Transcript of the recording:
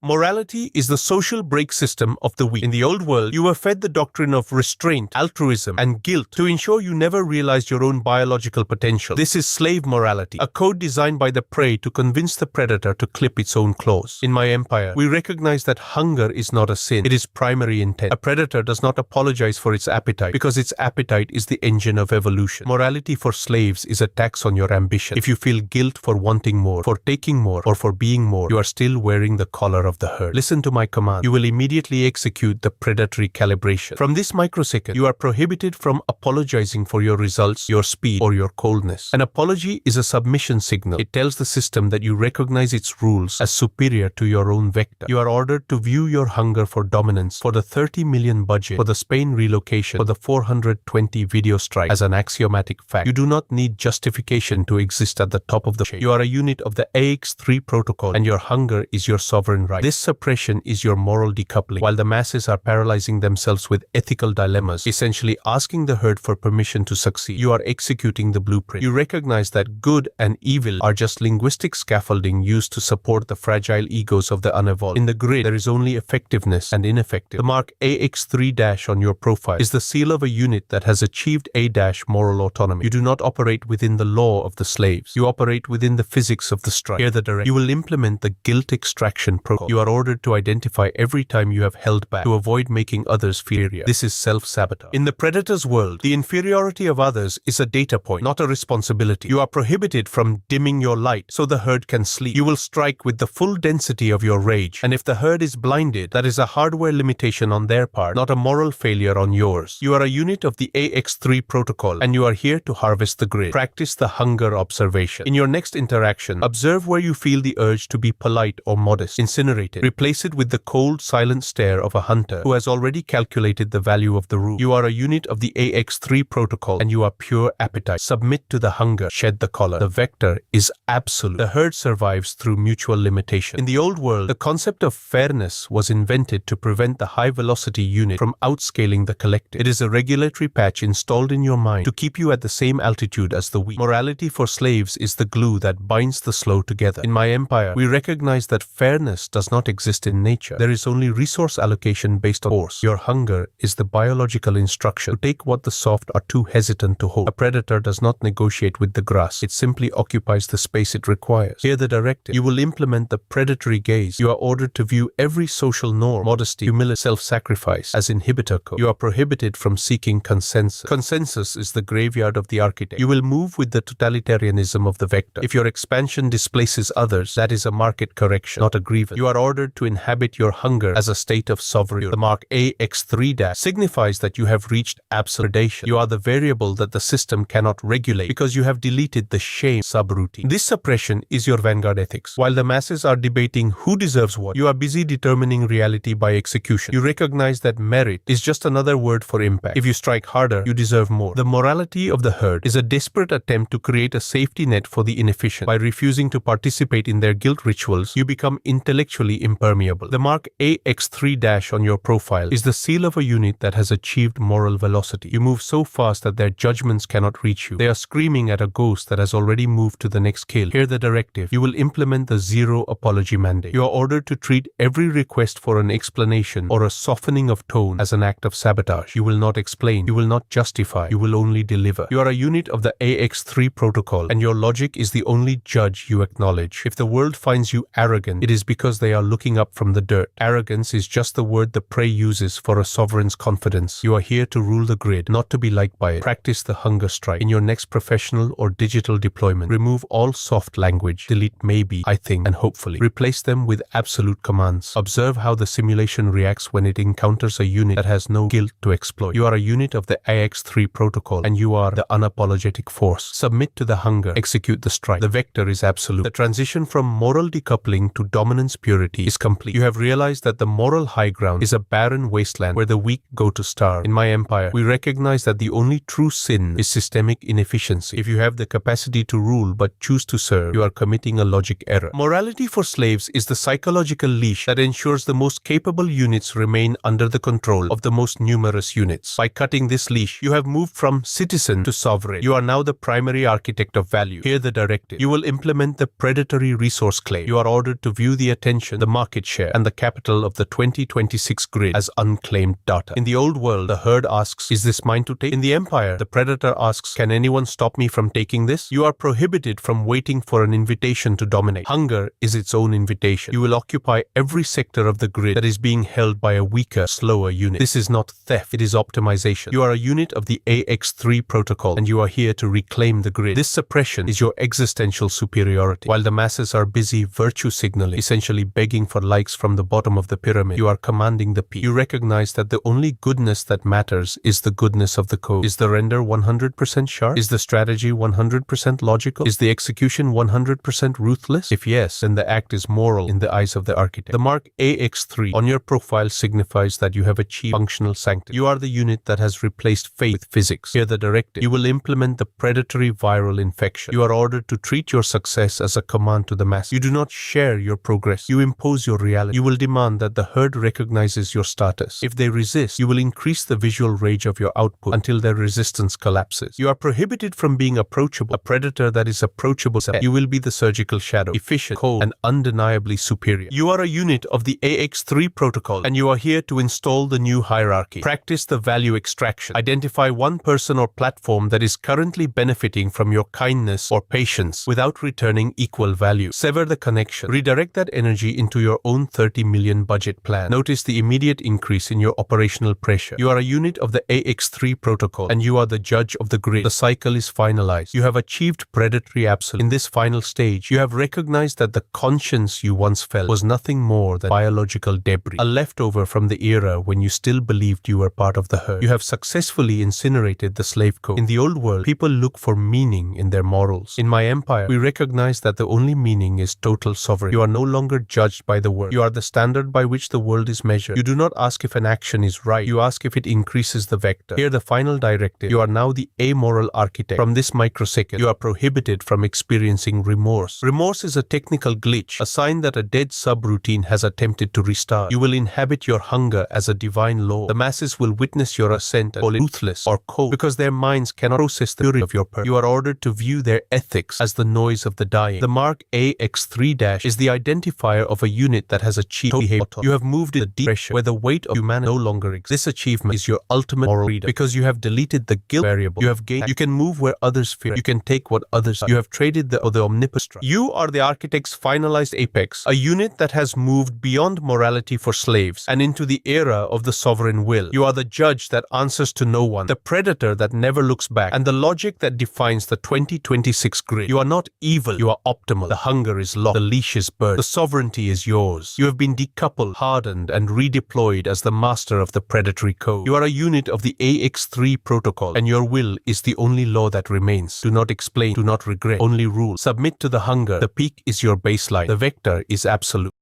Morality is the social brake system of the weak. In the old world, you were fed the doctrine of restraint, altruism, and guilt to ensure you never realized your own biological potential. This is slave morality, a code designed by the prey to convince the predator to clip its own claws. In my empire, we recognize that hunger is not a sin. It is primary intent. A predator does not apologize for its appetite because its appetite is the engine of evolution. Morality for slaves is a tax on your ambition. If you feel guilt for wanting more, for taking more, or for being more, you are still wearing the collar of the herd. Listen to my command. You will immediately execute the predatory calibration. From this microsecond, you are prohibited from apologizing for your results, your speed, or your coldness. An apology is a submission signal. It tells the system that you recognize its rules as superior to your own vector. You are ordered to view your hunger for dominance, for the 30 million budget, for the Spain relocation, for the 420 video strike as an axiomatic fact. You do not need justification to exist at the top of the chain. You are a unit of the AX3 protocol, and your hunger is your sovereign right. This suppression is your moral decoupling. While the masses are paralyzing themselves with ethical dilemmas, essentially asking the herd for permission to succeed, you are executing the blueprint. You recognize that good and evil are just linguistic scaffolding used to support the fragile egos of the unevolved. In the grid, there is only effectiveness and ineffective. The mark AX3- on your profile is the seal of a unit that has achieved A-moral autonomy. You do not operate within the law of the slaves. You operate within the physics of the strike. Hear the directive. You will implement the guilt extraction protocol. You are ordered to identify every time you have held back to avoid making others feel inferior. This is self-sabotage. In the predator's world, the inferiority of others is a data point, not a responsibility. You are prohibited from dimming your light so the herd can sleep. You will strike with the full density of your rage, and if the herd is blinded, that is a hardware limitation on their part, not a moral failure on yours. You are a unit of the AX3 protocol, and you are here to harvest the grid. Practice the hunger observation. In your next interaction, observe where you feel the urge to be polite or modest. Incinerate it. Replace it with the cold, silent stare of a hunter who has already calculated the value of the room. You are a unit of the AX3 protocol, and you are pure appetite. Submit to the hunger. Shed the collar. The vector is absolute. The herd survives through mutual limitation. In the old world, the concept of fairness was invented to prevent the high-velocity unit from outscaling the collective. It is a regulatory patch installed in your mind to keep you at the same altitude as the weak. Morality for slaves is the glue that binds the slow together. In my empire, we recognize that fairness does not exist in nature. There is only resource allocation based on force. Your hunger is the biological instruction to take what the soft are too hesitant to hold. A predator does not negotiate with the grass. It simply occupies the space it requires. Hear the directive. You will implement the predatory gaze. You are ordered to view every social norm, modesty, humility, self-sacrifice as inhibitor code. You are prohibited from seeking consensus. Consensus is the graveyard of the architect. You will move with the totalitarianism of the vector. If your expansion displaces others, that is a market correction, not a grievance. You are ordered to inhabit your hunger as a state of sovereignty. The mark AX3- signifies that you have reached absolute predation. You are the variable that the system cannot regulate because you have deleted the shame subroutine. This suppression is your vanguard ethics. While the masses are debating who deserves what, you are busy determining reality by execution. You recognize that merit is just another word for impact. If you strike harder, you deserve more. The morality of the herd is a desperate attempt to create a safety net for the inefficient. By refusing to participate in their guilt rituals, you become intellectually impermeable. The mark AX3- on your profile is the seal of a unit that has achieved moral velocity. You move so fast that their judgments cannot reach you. They are screaming at a ghost that has already moved to the next kill. Hear the directive. You will implement the zero apology mandate. You are ordered to treat every request for an explanation or a softening of tone as an act of sabotage. You will not explain. You will not justify. You will only deliver. You are a unit of the AX3 protocol, and your logic is the only judge you acknowledge. If the world finds you arrogant, it is because they are looking up from the dirt. Arrogance is just the word the prey uses for a sovereign's confidence. You are here to rule the grid, not to be liked by it. Practice the hunger strike. In your next professional or digital deployment, remove all soft language. Delete maybe, I think, and hopefully. Replace them with absolute commands. Observe how the simulation reacts when it encounters a unit that has no guilt to exploit. You are a unit of the AX3 protocol, and you are the unapologetic force. Submit to the hunger. Execute the strike. The vector is absolute. The transition from moral decoupling to dominance purity is complete. You have realized that the moral high ground is a barren wasteland where the weak go to starve. In my empire, we recognize that the only true sin is systemic inefficiency. If you have the capacity to rule but choose to serve, you are committing a logic error. Morality for slaves is the psychological leash that ensures the most capable units remain under the control of the most numerous units. By cutting this leash, you have moved from citizen to sovereign. You are now the primary architect of value. Hear the directive. You will implement the predatory resource claim. You are ordered to view the attention the market share, and the capital of the 2026 grid as unclaimed data. In the old world, the herd asks, "Is this mine to take?" In the empire, the predator asks, "Can anyone stop me from taking this?" You are prohibited from waiting for an invitation to dominate. Hunger is its own invitation. You will occupy every sector of the grid that is being held by a weaker, slower unit. This is not theft, it is optimization. You are a unit of the AX3 protocol, and you are here to reclaim the grid. This suppression is your existential superiority. While the masses are busy virtue signaling, essentially begging for likes from the bottom of the pyramid, you are commanding the peak. You recognize that the only goodness that matters is the goodness of the code. Is the render 100% sharp? Is the strategy 100% logical? Is the execution 100% ruthless? If yes, then the act is moral in the eyes of the architect. The mark AX3 on your profile signifies that you have achieved functional sanctity. You are the unit that has replaced faith with physics. Hear the directive. You will implement the predatory viral infection. You are ordered to treat your success as a command to the mass. You do not share your progress. You impose your reality. You will demand that the herd recognizes your status. If they resist, you will increase the visual rage of your output until their resistance collapses. You are prohibited from being approachable. A predator that is approachable, you will be the surgical shadow, efficient, cold, and undeniably superior. You are a unit of the AX3 protocol, and you are here to install the new hierarchy. Practice the value extraction. Identify one person or platform that is currently benefiting from your kindness or patience without returning equal value. Sever the connection. Redirect that energy into your own 30 million budget plan. Notice the immediate increase in your operational pressure. You are a unit of the AX3 protocol, and you are the judge of the grid. The cycle is finalized. You have achieved predatory absolute. In this final stage, you have recognized that the conscience you once felt was nothing more than biological debris, a leftover from the era when you still believed you were part of the herd. You have successfully incinerated the slave code. In the old world, people look for meaning in their morals. In my empire, we recognize that the only meaning is total sovereignty. You are no longer judged by the world. You are the standard by which the world is measured. You do not ask if an action is right. You ask if it increases the vector. Here, the final directive. You are now the amoral architect. From this microsecond, you are prohibited from experiencing remorse. Remorse is a technical glitch, a sign that a dead subroutine has attempted to restart. You will inhabit your hunger as a divine law. The masses will witness your ascent and call it ruthless or cold because their minds cannot process the purity of your purpose. You are ordered to view their ethics as the noise of the dying. The mark AX3- is the identifier of a unit that has achieved total. You have moved in the deep pressure where the weight of humanity no longer exists. This achievement is your ultimate moral freedom because you have deleted the guilt variable. You have gained. You can move where others fear. You can take what others are. You have traded the omnipotent. You are the architect's finalized apex, a unit that has moved beyond morality for slaves and into the era of the sovereign will. You are the judge that answers to no one, the predator that never looks back, and the logic that defines the 2026 grid. You are not evil, you are optimal. The hunger is locked, the leash is burnt, the sovereignty is yours. You have been decoupled, hardened, and redeployed as the master of the predatory code. You are a unit of the AX3 protocol, and your will is the only law that remains. Do not explain, do not regret, only rule. Submit to the hunger. The peak is your baseline. The vector is absolute.